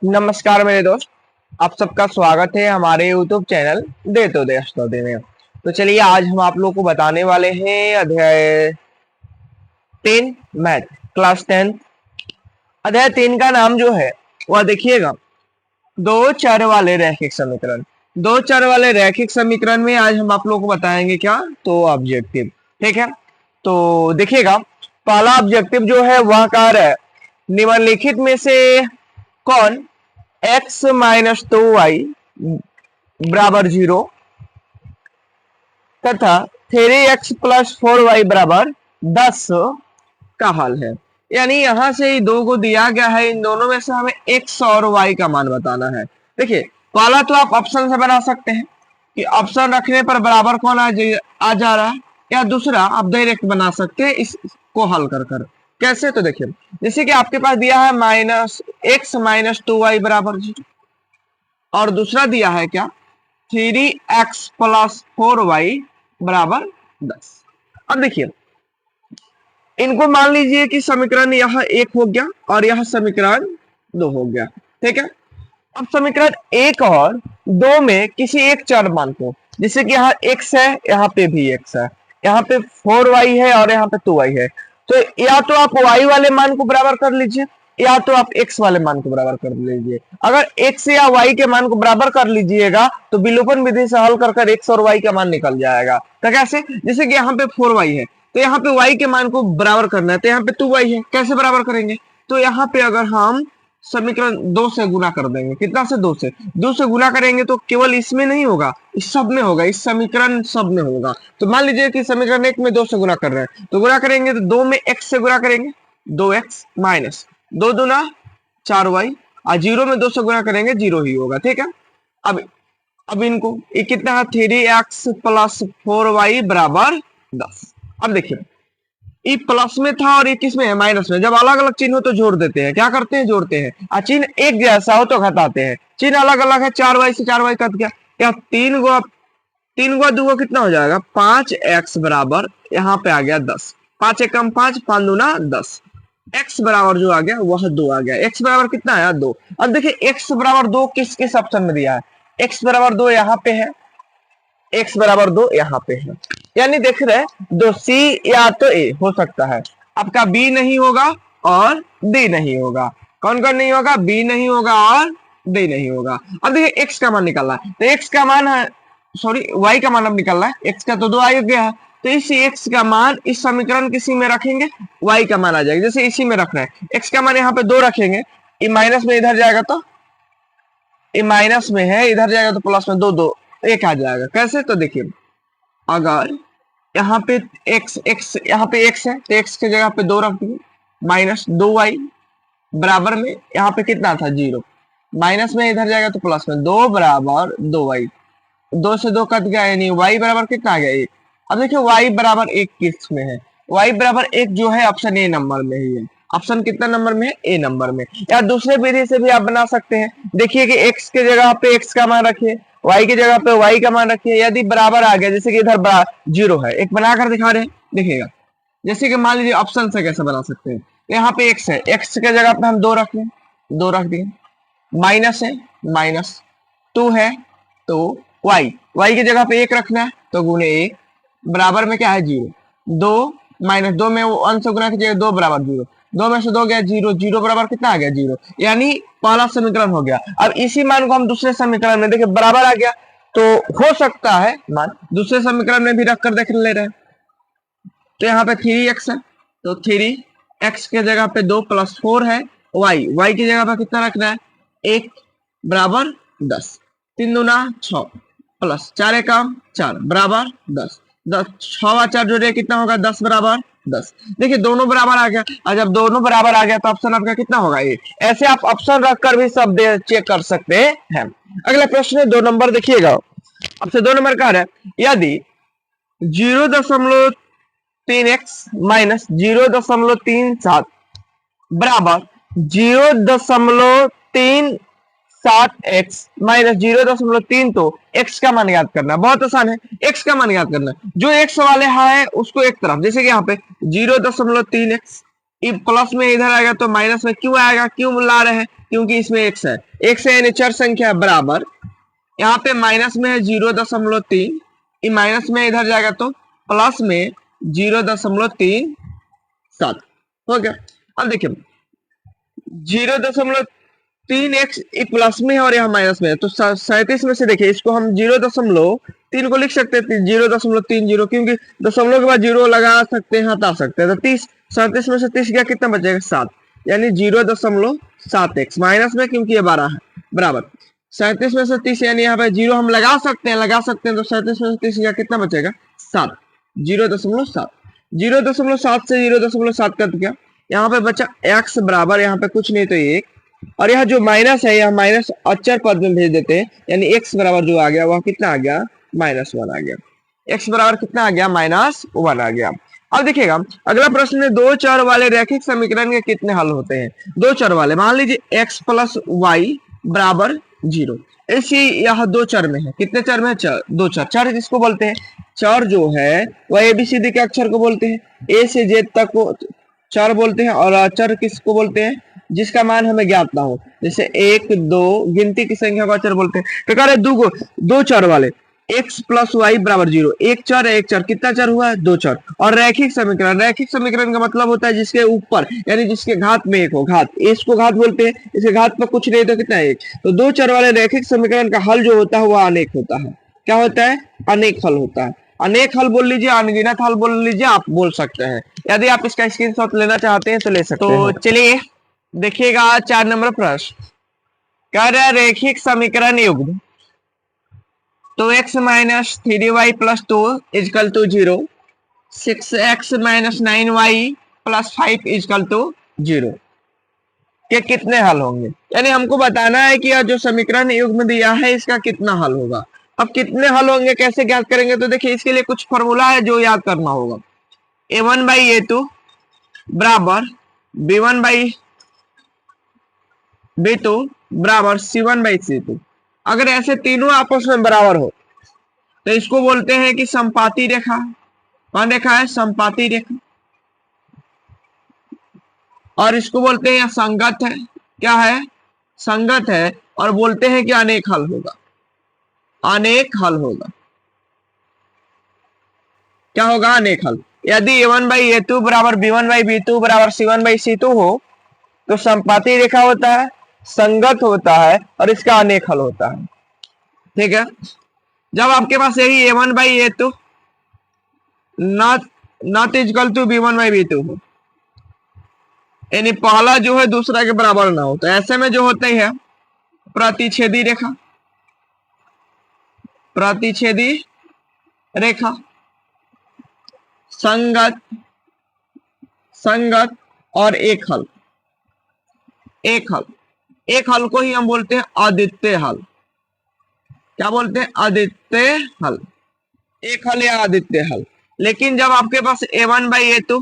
नमस्कार मेरे दोस्त, आप सबका स्वागत है हमारे YouTube चैनल दे तो दे में। तो चलिए आज हम आप लोग को बताने वाले हैं अध्याय 3 मैथ क्लास 10। अध्याय 3 का नाम जो है वह देखिएगा, दो चर वाले रैखिक समीकरण। दो चर वाले रैखिक समीकरण में आज हम आप लोग को बताएंगे क्या, तो ऑब्जेक्टिव। ठीक है, तो देखिएगा पहला ऑब्जेक्टिव जो है वह कह रहा है निम्नलिखित में से कौन x माइनस 2y बराबर 0 तथा 3x प्लस 4y बराबर 10 का हल है। यानी यहां से ही दो को दिया गया है, इन दोनों में से हमें x और y का मान बताना है। देखिए पहला तो आप ऑप्शन से बना सकते हैं कि ऑप्शन रखने पर बराबर कौन आ जा रहा है, या दूसरा आप डायरेक्ट बना सकते हैं इसको हल कर कर। कैसे, तो देखिए जैसे कि आपके पास दिया है माइनस x माइनस 2y बराबर 0 और दूसरा दिया है क्या 3x प्लस 4y बराबर 10। अब देखिए इनको मान लीजिए कि समीकरण यह एक हो गया और यह समीकरण 2 हो गया। ठीक है, अब समीकरण 1 और 2 में किसी एक चर मान को, जैसे कि यहाँ x है, यहाँ पे भी x है, यहाँ पे 4y है और यहाँ पे 2y है, तो या तो आप y वाले मान को बराबर कर लीजिए या तो आप x वाले मान को बराबर कर लीजिए। अगर x या y के मान को बराबर कर लीजिएगा तो विलोपन विधि से हल कर x और y का मान निकल जाएगा। तो कैसे, जैसे कि यहाँ पे 4y है तो यहाँ पे y के मान को बराबर करना है, तो यहाँ पे 2y है, कैसे बराबर करेंगे, तो यहाँ पे अगर हम समीकरण 2 से गुना कर देंगे, कितना से 2 से 2 से गुना करेंगे तो केवल इसमें नहीं होगा, इस सब में होगा, इस समीकरण सब में होगा। तो मान लीजिए कि समीकरण 1 में 2 से गुना कर रहे हैं, तो गुना करेंगे तो 2 में x से गुना करेंगे 2x माइनस 2 दूना 4y और 0 में 2 से गुना करेंगे 0 ही होगा। ठीक है, अब इनको ये कितना है 3x प्लस 4y बराबर 10। अब देखिए ये प्लस में था और ये किस में है, माइनस में। जब अलग अलग चिन्ह हो तो जोड़ देते हैं, क्या करते हैं, जोड़ते हैं। और चिन्ह एक जैसा हो तो घटाते हैं। चिन्ह अलग अलग है, 4y से 4y कट गया, या 3 गुआ 2 कितना हो जाएगा 5x बराबर यहाँ पे आ गया 10, 5 एक कम 5, 5 दूना 10, x बराबर जो आ गया वह 2 आ गया। x बराबर कितना आया 2। अब देखिए x बराबर 2 किस किस ऑप्शन में दिया है, x बराबर 2 यहाँ पे है, x बराबर 2 यहाँ पे है, यानी देख रहे दो C या तो A हो सकता है, आपका B नहीं होगा और D नहीं होगा। कौन कौन नहीं होगा, B नहीं होगा और D नहीं होगा। अब देखिए x का मान निकालना है, तो x का मान है, सॉरी y का मान अब निकालना है, x का तो 2 आ गया है, तो इस x का मान इस समीकरण किसी में रखेंगे y का मान आ जाएगा। जैसे इसी में रखना है, x का मान यहाँ पे 2 रखेंगे, ये माइनस में इधर जाएगा तो ये माइनस में है, इधर जाएगा तो प्लस में 2 2 1 आ जाएगा। कैसे, तो देखिए अगर यहाँ पे x यहाँ पे x है तो x के जगह पे 2 रख दिए, माइनस 2y बराबर में यहाँ पे कितना था 0, माइनस में इधर जाएगा तो प्लस में 2 बराबर 2y, 2 से 2 कट गया, यानी y बराबर कितना आ गया 1। अब देखिए y बराबर 1 किस में है, y बराबर 1 जो है ऑप्शन ए नंबर में ही है। ऑप्शन कितना नंबर में है, ए नंबर में। या दूसरे विधि से भी आप बना सकते हैं, देखिए कि x के जगह पे x का मान रखिए, y की जगह पे y का मान रखिए, यदि बराबर आ गया, जैसे कि इधर 0 है, एक बनाकर दिखा रहे हैं, देखिएगा जैसे कि मान लीजिए ऑप्शन से कैसे बना सकते हैं, यहाँ पे x है, x के जगह पे हम 2 रख लें, 2 रख दिए, माइनस है माइनस 2 है तो y की जगह पे 1 रखना है तो गुणे 1 बराबर में क्या है 0, 2 माइनस 2 में वो अंश गुना कीजिएगा 2 बराबर 0, 2 में से 2 गया 0, 0 बराबर कितना आ गया 0, यानी पहला समीकरण हो गया। अब इसी मान को हम दूसरे समीकरण में देखिए बराबर आ गया, तो हो सकता है मान दूसरे समीकरण में भी रख कर देख ले रहे हैं। तो यहाँ पे 3x है तो 3x के जगह पे 2 प्लस 4 है, y की जगह पे कितना रखना है 1 बराबर 10, 3 दूना 6 प्लस 4 एकम 4 बराबर 10, 6 और 4 जोड़े कितना होगा 10 बराबर 10। देखिए दोनों बराबर आ गया, और जब दोनों बराबर आ गया तो ऑप्शन आपका कितना होगा ये। ऐसे आप ऑप्शन रखकर भी सब चेक कर सकते हैं। अगला प्रश्न है 2 नंबर, देखिएगा आपसे 2 नंबर का है, यदि 0.3x माइनस 0.37 बराबर 0.37x माइनस 0.3, तो x का मान याद करना बहुत आसान है। x का मान याद करना, जो x वाले है उसको एक तरफ, जैसे कि यहाँ पे 0.3x प्लस में इधर आएगा तो माइनस में क्यों आएगा, क्यों ला रहे हैं, क्योंकि इसमें एक्स है, एक्स है यानी चर संख्या बराबर, यहाँ पे माइनस में है 0.3, माइनस में इधर जाएगा तो प्लस में 0.37 हो गया। अब देखिए 0.3x प्लस में है और यहाँ माइनस में है, तो 37 में से देखिए इसको हम 0.3 को लिख सकते हैं 0.30, क्योंकि दशमलव के बाद 0 लगा सकते हैं, हटा सकते हैं, तो 37 में से 30 गया, कितना बचेगा 7, यानी 0.7x माइनस में, क्योंकि ये 12 है, बराबर 37 में से 30, यानी यहाँ पे 0 हम लगा सकते हैं, तो 37 में से 30 गया, कितना बचेगा 7, 0.7, 0.7 से 0.7 कट गया, यहाँ पे बचा x बराबर, यहाँ पे कुछ नहीं तो 1, और यह जो माइनस है, यह माइनस अचर पद में भेज देते हैं, यानी x बराबर जो आ गया वह कितना आ गया, -1 आ गया, x बराबर कितना आ गया, -1 आ गया। अब देखिएगा अगला प्रश्न में, दो चर वाले रैखिक समीकरण के कितने हल होते हैं, दो चर वाले, मान लीजिए x प्लस वाई बराबर 0, ऐसे यह दो चर में है, कितने चर में है, चर, दो चर, चर किसको बोलते हैं, चर जो है वह एबीसीडी के अक्षर को बोलते हैं, ए से जेड तक को चर बोलते हैं, और अचर किसको बोलते हैं, जिसका मान हमें ज्ञात ना हो, जैसे 1 2 गिनती की संख्या को अचर बोलते हैं। प्रकार है दो चर वाले x प्लस वाई बराबर 0, एक चर है, एक चर, कितना चर हुआ है, दो चर, और रैखिक समीकरण का मतलब होता है जिसके ऊपर यानी जिसके घात में एक हो, घात, इसको घात बोलते हैं, इसके घात पर कुछ नहीं तो कितना है, एक, तो दो चर वाले रैखिक समीकरण का हल जो होता है वह अनेक होता है, क्या होता है, अनेक हल होता है, अनेक हल बोल लीजिए, अनगिनत हल बोल लीजिए, आप बोल सकते हैं, यदि आप इसका स्क्रीनशॉट लेना चाहते हैं तो ले सकते हैं। तो चलिए देखिएगा 4 नंबर प्रश्न, कह रहा है रैखिक समीकरण युग्म, तो x minus 3y plus 2 is equal to 0, 6x minus 9y plus 5 is equal to 0 के कितने हल होंगे, यानी हमको बताना है कि यह जो समीकरण युग्म दिया है इसका कितना हल होगा। अब कितने हल होंगे कैसे ज्ञात करेंगे, तो देखिए इसके लिए कुछ फॉर्मूला है जो याद करना होगा, a1 बाई a2 बराबर b1 बाई b2 बराबर c1 बाई c2, अगर ऐसे तीनों आपस में बराबर हो तो इसको बोलते हैं कि समपाती रेखा, कौन रेखा है, समपाती रेखा, और इसको बोलते हैं संगत है, क्या है, संगत है, और बोलते हैं कि अनेक हल होगा, अनेक हल होगा, क्या होगा, अनेक हल। यदि a1 बाई a2 बराबर b1 बाई b2 बराबर c1 बाई c2 हो तो समपाती रेखा होता है, संगत होता है, और इसका अनेक हल होता है, ठीक है। जब आपके पास यही a1 by a2 not equal to b1 by b2 हो, यानी पहला जो है दूसरा के बराबर ना हो, तो ऐसे में जो होते है प्रतिच्छेदी रेखा, प्रतिच्छेदी रेखा, संगत, संगत और एक हल, एक हल, एक हल को ही हम बोलते हैं अद्वितीय हल, क्या बोलते हैं, अद्वितीय हल, एक हल या अद्वितीय हल। लेकिन जब आपके पास a1 बाई a2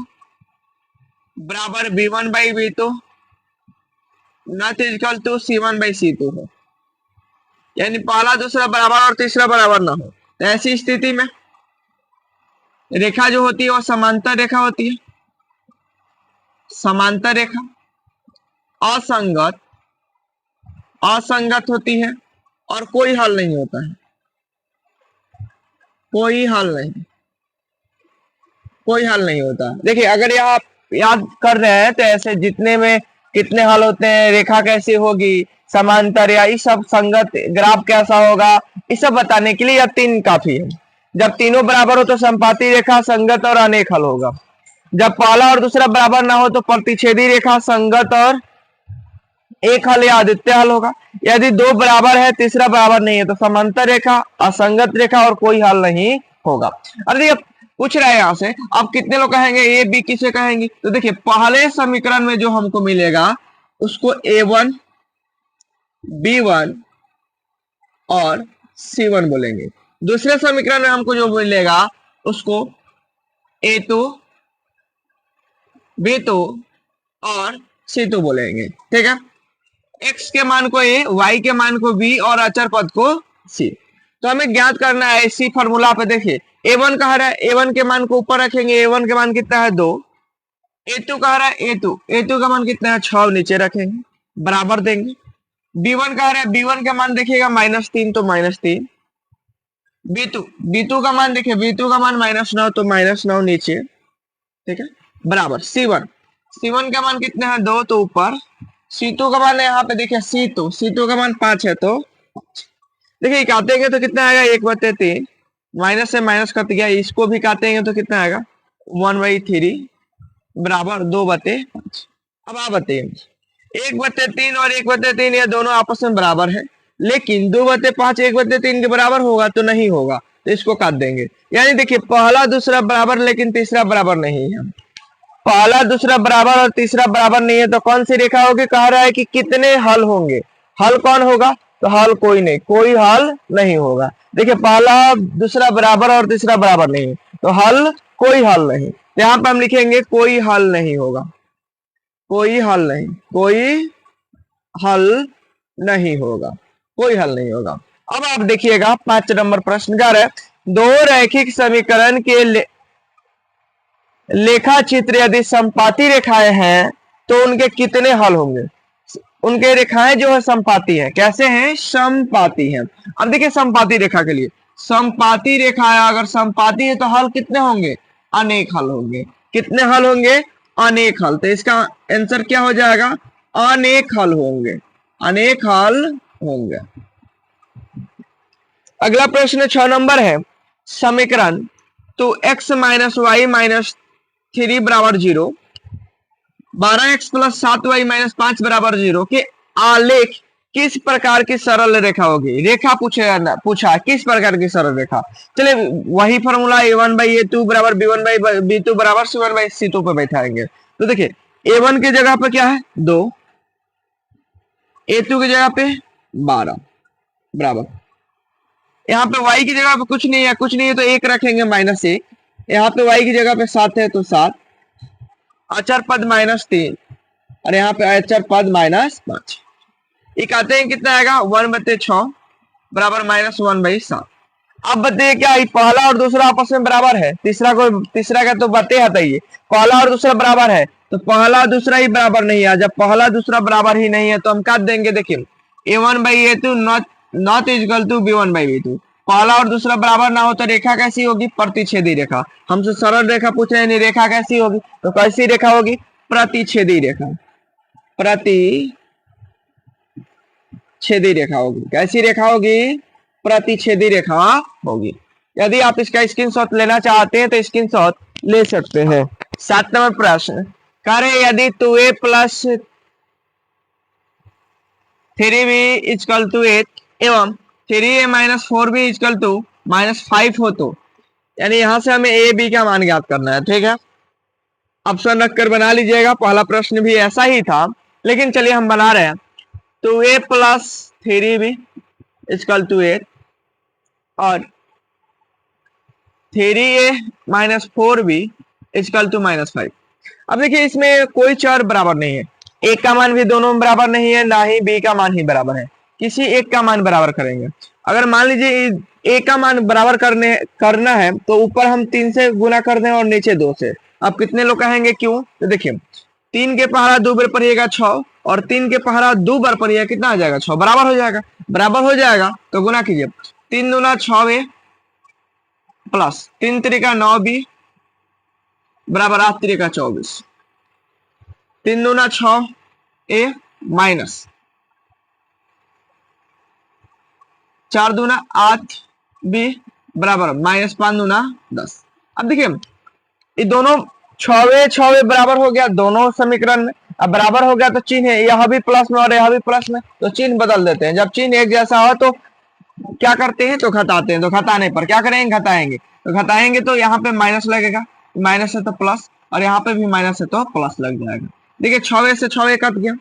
बराबर b1 by b2 not equal to c1 by c2 हो, यानी पहला दूसरा बराबर और तीसरा बराबर ना हो, तो ऐसी स्थिति में रेखा जो होती है वो समांतर रेखा होती है, समांतर रेखा, असंगत, असंगत होती है, और कोई हल नहीं होता है, कोई हल नहीं, कोई हल नहीं होता। देखिए अगर यह आप याद कर रहे हैं तो ऐसे जितने में कितने हल होते हैं, रेखा कैसी होगी, समांतर या इस सब, संगत ग्राफ कैसा होगा, इस सब बताने के लिए यह तीन काफी है। जब तीनों बराबर हो तो समपाती रेखा, संगत और अनेक हल होगा। जब पहला और दूसरा बराबर ना हो तो प्रतिच्छेदी रेखा, संगत और एक हल या अद्वितीय हल होगा। यदि दो बराबर है तीसरा बराबर नहीं है तो समांतर रेखा, असंगत रेखा और कोई हल नहीं होगा। अरे पूछ रहा है यहाँ से, आप कितने लोग कहेंगे ए बी किसे कहेंगे, तो देखिए पहले समीकरण में जो हमको मिलेगा उसको a1 b1 और c1 बोलेंगे, दूसरे समीकरण में हमको जो मिलेगा उसको a2 b2 और c2 बोलेंगे, ठीक है। x के मान को a, y के मान को b और अचर पद को c। तो हमें ज्ञात करना है इसी फॉर्मूला पे, देखिए a1 कहा रहा है, a1 के मान को ऊपर रखेंगे, a1 के मान कितना है 2, A2 कह रहा है A2 का मान कितना है 6 नीचे रखेंगे बराबर देंगे। B1 कह रहा है B1 का मान देखिएगा -3 तो -3। B2 का मान देखिए B2 का मान -9 तो -9 नीचे, ठीक है बराबर। C1 का मान कितना है 2 तो ऊपर। C2 का मान यहाँ पे देखिए C2 का मान 5 है तो देखिए काटेंगे तो कितना आएगा 1/3, माइनस से माइनस कट गया, इसको भी काटेंगे तो कितना आएगा 1/3 बराबर 2/5। अब आप बताइए 1/3 और 1/3 ये दोनों आपस में बराबर है, लेकिन 2/5 1/3 के बराबर होगा तो नहीं होगा, तो इसको काट देंगे। यानी देखिए पहला दूसरा बराबर लेकिन तीसरा बराबर नहीं है। पहला दूसरा बराबर और तीसरा बराबर नहीं है तो कौन सी रेखा होगी। कह रहा है कि कितने हल होंगे, हल कौन होगा, तो हल कोई नहीं, कोई हल नहीं होगा। देखिए पहला दूसरा बराबर और तीसरा बराबर नहीं तो हल कोई हल नहीं, तो यहाँ पे हम लिखेंगे कोई हल नहीं होगा, कोई हल नहीं, कोई हल नहीं होगा, कोई हल नहीं होगा। अब आप देखिएगा 5 नंबर प्रश्न कह रहे हैं दो रैखिक समीकरण के लेखा चित्र यदि समपाती रेखाएं हैं तो उनके कितने हल होंगे। उनके रेखाएं जो है समपाती है, कैसे हैं, समपाती हैं। अब देखिए समपाती रेखा के लिए, समपाती रेखा अगर समपाती है तो हल कितने होंगे, अनेक हल होंगे। कितने हल होंगे, अनेक हल। तो इसका आंसर क्या हो जाएगा, अनेक हल होंगे, अनेक हल होंगे। अगला प्रश्न 6 नंबर है समीकरण तो x - y - 3 बराबर 0, 12x + 7y - 5 बराबर 0 के आलेख किस प्रकार की सरल रेखा होगी। रेखा पूछा किस प्रकार की सरल रेखा। चलिए वही फॉर्मूला a1/a2 बराबर b1/b2 बराबर c1/c2 पे बैठाएंगे। तो देखिए a1 की जगह पे क्या है 2, a2 की जगह पे 12 बराबर, यहाँ पे y की जगह पे कुछ नहीं है, कुछ नहीं है तो 1 रखेंगे -1, यहाँ पे y की जगह पे 7 है तो 7, अचर पद -3 और यहाँ पे अचर पद -5। ये कहते हैं कितना आएगा 1/6 बराबर -1/7। अब बताइए क्या पहला और दूसरा आपस में बराबर है, तीसरा का तो बातें हटाइए, पहला और दूसरा बराबर है तो पहला दूसरा ही बराबर नहीं है। जब पहला दूसरा बराबर ही नहीं है तो हम काट देंगे। देखिए a1/a2 not equal to b1/b2। पहला और दूसरा बराबर ना हो तो रेखा कैसी होगी, प्रतिच्छेदी रेखा। हमसे सरल रेखा पूछ रहे हैं, रेखा कैसी होगी, तो कैसी रेखा होगी, प्रतिच्छेदी रेखा, प्रतिच्छेदी रेखा होगी। कैसी रेखा होगी, प्रतिच्छेदी रेखा होगी। यदि आप इसका स्क्रीनशॉट लेना चाहते हैं तो स्क्रीनशॉट ले सकते हैं। 7 नंबर प्रश्न करे यदि 2a + 3b = 8 एवं 3a - 4b = -5 हो तो, यानी यहां से हमें a b का मान ज्ञात करना है। ठीक है, ऑप्शन रखकर बना लीजिएगा। पहला प्रश्न भी ऐसा ही था लेकिन चलिए हम बना रहे हैं। 2a + 3b = 8 और 3a - 4b = -5। अब देखिए इसमें कोई चर बराबर नहीं है, a का मान भी दोनों में बराबर नहीं है, ना ही b का मान ही बराबर है। किसी एक का मान बराबर करेंगे। अगर मान लीजिए a का मान बराबर करना है तो ऊपर हम 3 से गुना कर दें और नीचे 2 से। अब कितने लोग कहेंगे क्यों, तो देखिए 3 के पहाड़ा 2 बार पड़िएगा 6 और 3 के पहाड़ा 2 बार पड़िएगा कितना आ जाएगा 6, बराबर हो जाएगा। बराबर हो जाएगा तो गुना कीजिए, 3 दूना 6a प्लस 3 त्रिका 9b बराबर 8 त्रिका 24, 3 दूना 6a माइनस 4 दूना 8b बराबर -5 दूना 10। अब देखिए ये दोनों 6 बराबर हो गया दोनों समीकरण में। अब बराबर हो गया तो चिन्ह है, यह भी प्लस में और यह भी प्लस में, तो चिन्ह बदल देते हैं। जब चिन्ह एक जैसा हो तो क्या करते हैं, तो घटाते हैं। तो घटाने पर क्या करेंगे, घटाएंगे। तो घटाएंगे तो यहाँ पे माइनस लगेगा, माइनस है तो प्लस, और यहाँ पे भी माइनस है तो प्लस लग जाएगा। देखिए 6 से 6 कट गया।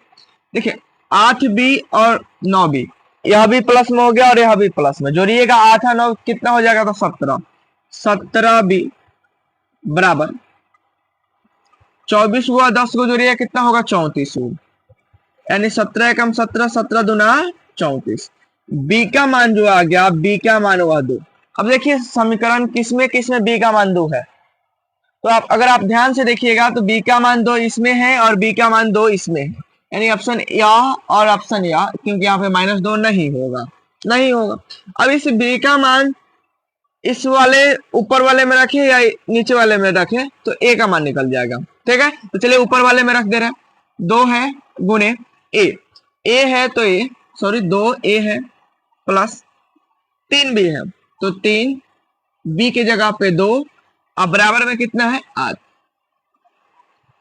देखिए 8b और 9b, यह भी प्लस में हो गया और यह भी प्लस में, जोड़िएगा 8 और 9 कितना हो जाएगा, तो 17, 17b बराबर 24 हुआ, 10 को जोड़िए कितना होगा 34, यानी 17 कम 17, 17 दूना 34। बी का मान जो आ गया, बी का मान हुआ 2। अब देखिए समीकरण किसमें बी का मान 2 है, तो आप अगर आप ध्यान से देखिएगा तो बी का मान 2 इसमें है और बी का मान 2 इसमें है, यानी ऑप्शन या और ऑप्शन या, क्योंकि यहाँ पे -2 नहीं होगा, नहीं होगा। अब इस बी का मान इस वाले ऊपर वाले में रखे या नीचे वाले में रखे तो ए का मान निकल जाएगा, ठीक है। तो चलिए ऊपर वाले में रख दे रहे हैं, 2 है गुने ए है तो ए, सॉरी 2a है प्लस 3b है, तो 3b की जगह पे 2, अब बराबर में कितना है 8।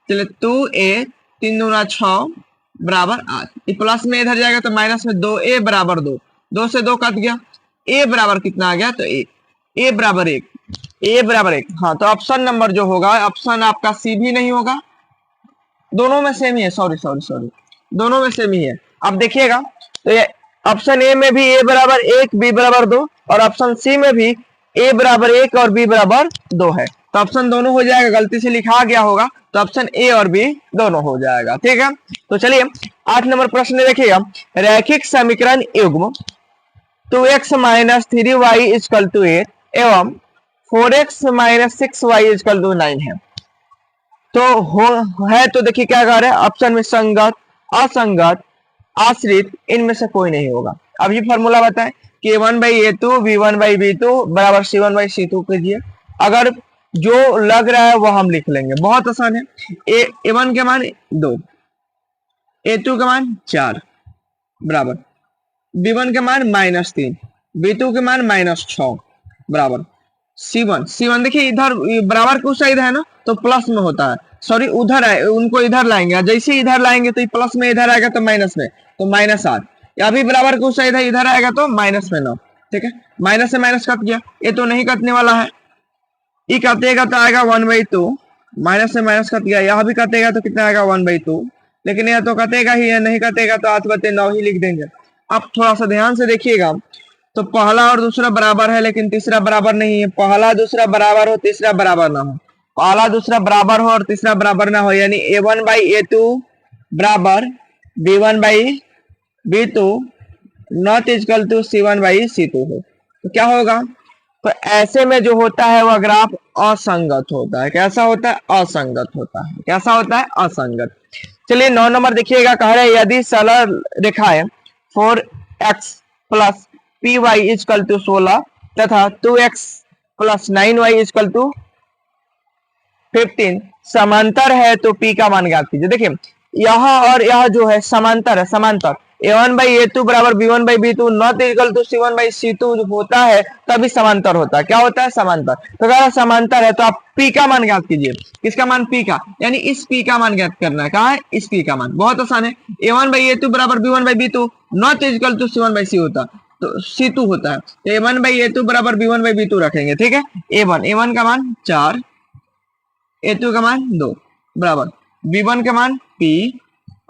चलिए 2a 3 दूना 6 बराबर 8, ये प्लस में इधर जाएगा तो माइनस में 2a बराबर 2, 2 से 2 कट गया, a बराबर कितना आ गया तो a बराबर 1, a बराबर 1। हाँ तो ऑप्शन नंबर जो होगा, ऑप्शन आपका सी भी नहीं होगा, दोनों में सेम ही है, सॉरी दोनों में सेम ही है। अब देखिएगा तो ये ऑप्शन ए में भी a बराबर 1 b बराबर 2 और ऑप्शन सी में भी a बराबर 1 और b बराबर 2 है, तो ऑप्शन दोनों हो जाएगा, गलती से लिखा गया होगा तो ऑप्शन ए और बी दोनों हो जाएगा, ठीक है। तो चलिए 8 नंबर प्रश्न देखिएगा, रैखिक समीकरण युग्म 2x - 3y = 8 एवं 4x - 6y = 9 है। तो है तो देखिए क्या कर रहे हैं, ऑप्शन में संगत, असंगत, आश्रित, इनमें से कोई नहीं होगा। अब ये फॉर्मूला बताएं कि a1/a2 b1/b2 बराबर c1/c2 कीजिए, अगर जो लग रहा है वो हम लिख लेंगे, बहुत आसान है। a1 के मान 2, a2 का मान 4 बराबर b1 के मान -3, b2 के मान -6 बराबर c1 देखिए इधर बराबर को साइड है ना तो प्लस में होता है, सॉरी उधर है, उनको इधर लाएंगे, जैसे इधर लाएंगे तो प्लस में इधर आएगा तो माइनस में, तो -8, या भी बराबर को साइड है इधर आएगा तो -9, ठीक है। माइनस से माइनस कट गया, ये तो नहीं कटने वाला है, ये कटेगा तो आएगा 1/2, माइनस से माइनस कट गया, यहाँ भी कटेगा तो कितना आएगा 1/2, लेकिन यह तो कटेगा ही, या नहीं कटेगा तो 8/9 ही लिख देंगे। अब थोड़ा सा ध्यान से देखिएगा तो पहला और दूसरा बराबर है लेकिन तीसरा बराबर नहीं है, पहला दूसरा बराबर हो तीसरा बराबर ना हो, पहला दूसरा बराबर हो और तीसरा बराबर ना हो, यानी a1/a2 बराबर b1/b2 not equal to c1/c2 हो, तो क्या होगा, तो ऐसे में जो होता है वह ग्राफ असंगत होता है। कैसा होता है, असंगत होता है। कैसा होता है, असंगत। चलिए 9 नंबर देखिएगा, कह रहे हैं यदि सरल रेखाएं 4x + py = 16 तथा 2x + 9y = 15 समांतर है तो p का मान ज्ञात कीजिए। देखिए यह और यह जो है समांतर है, समांतर a1/a2 बराबर b1/b2 not equal to c1/c2 जो होता है तभी समांतर होता है। क्या होता है, समांतर। तो अगर समांतर है तो आप p का मान ज्ञात कीजिए। किसका मान, p का, यानी इस p का मान ज्ञात करना है। कहाँ है, इस p का मान, बहुत आसान है। a1/a2 बराबर b1/b2 not equal to c1/c होता तो c2 होता है, तो a1/a2 बराबर b1/b2 रखेंगे, ठीक है। a1 का मान 4, a2 का मान 2 बराबर b1 का मान p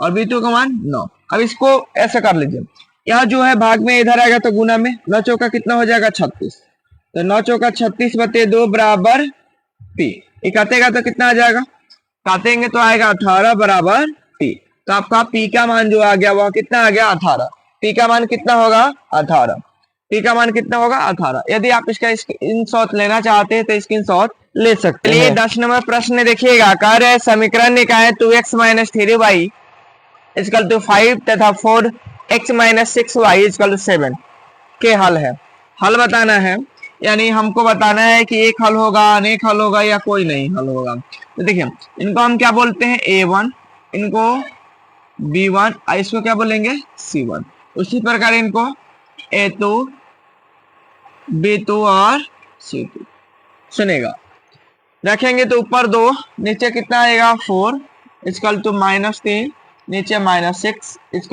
और b2 का मान 9। अब इसको ऐसा कर लीजिए, यह जो है भाग में इधर आएगा तो गुना में, 9 चौका कितना हो जाएगा 36, तो 9 चौका 36/2 बराबर p, ये काटेगा तो कितना आ जाएगा, काटेंगे तो आएगा 18 बराबर p। तो आपका p का मान जो आ गया वह कितना आ गया 18, p का मान कितना होगा 18, p का मान कितना होगा 18। यदि आप इसका स्क्रीनशॉट लेना चाहते हैं तो स्क्रीनशॉट ले सकते हैं। 10 नंबर प्रश्न देखिएगा, कार्य समीकरण निकाय 2x - 3y = 5 तथा 4x - 6y = 7 के हल है। हल बताना है, यानी हमको बताना है कि एक हल होगा, अनेक हल होगा या कोई नहीं हल होगा। तो देखिए इनको हम क्या बोलते हैं, a1, इनको b1, इसको क्या बोलेंगे c1, उसी प्रकार इनको a2, b2 और c2। सुनेगा, रखेंगे तो ऊपर 2, नीचे कितना आएगा 4 = -3, नीचे -6 =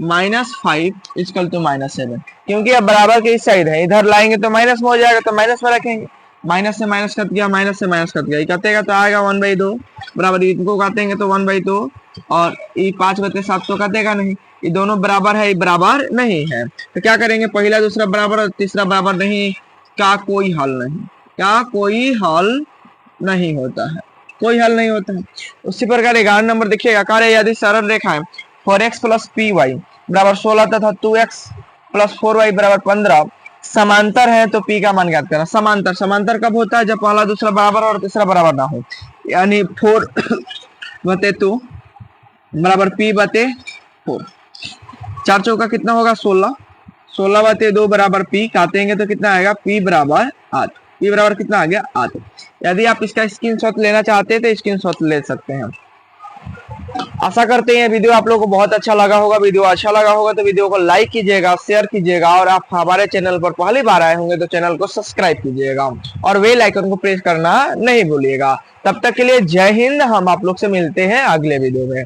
-5 = -7, क्योंकि अब बराबर के इस साइड है, इधर लाएंगे तो माइनस में हो जाएगा तो माइनस में रखेंगे, माइनस से माइनस कट गया, माइनस से माइनस कट गया, ये कटेगा तो आएगा 1/2 बराबर, इनको काटेंगे तो 1/2 और ये 5/7 तो कटेगा नहीं, ये दोनों बराबर है, ये बराबर नहीं है। तो क्या करेंगे, पहला दूसरा बराबर और तीसरा बराबर नहीं, का कोई हल नहीं, क्या कोई हल नहीं होता है, कोई हल नहीं होता है। उसी प्रकार 11 नंबर देखिएगा, कार्य यदि सरल रेखाएं 4x + py बराबर 16 तथा 2x + 4y बराबर 15 समांतर है तो P का मान ज्ञात करना। समांतर, समांतर कब होता है? जब पहला दूसरा बराबर और तीसरा बराबर ना हो, यानी 4/2 बराबर P बटे 4। 4 चौका कितना होगा? 16। 16/2 बराबर P काटेंगे तो कितना आएगा? P बराबर 8। P बराबर कितना आ गया? 8। यदि आप इसका स्क्रीनशॉट लेना चाहते हैं तो स्क्रीनशॉट ले सकते हैं। आशा करते हैं वीडियो आप लोगों को बहुत अच्छा लगा होगा। वीडियो अच्छा लगा होगा तो वीडियो को लाइक कीजिएगा, शेयर कीजिएगा, और आप हमारे चैनल पर पहली बार आए होंगे तो चैनल को सब्सक्राइब कीजिएगा और बेल आइकन को प्रेस करना नहीं भूलिएगा। तब तक के लिए जय हिंद। हम आप लोग से मिलते हैं अगले वीडियो में।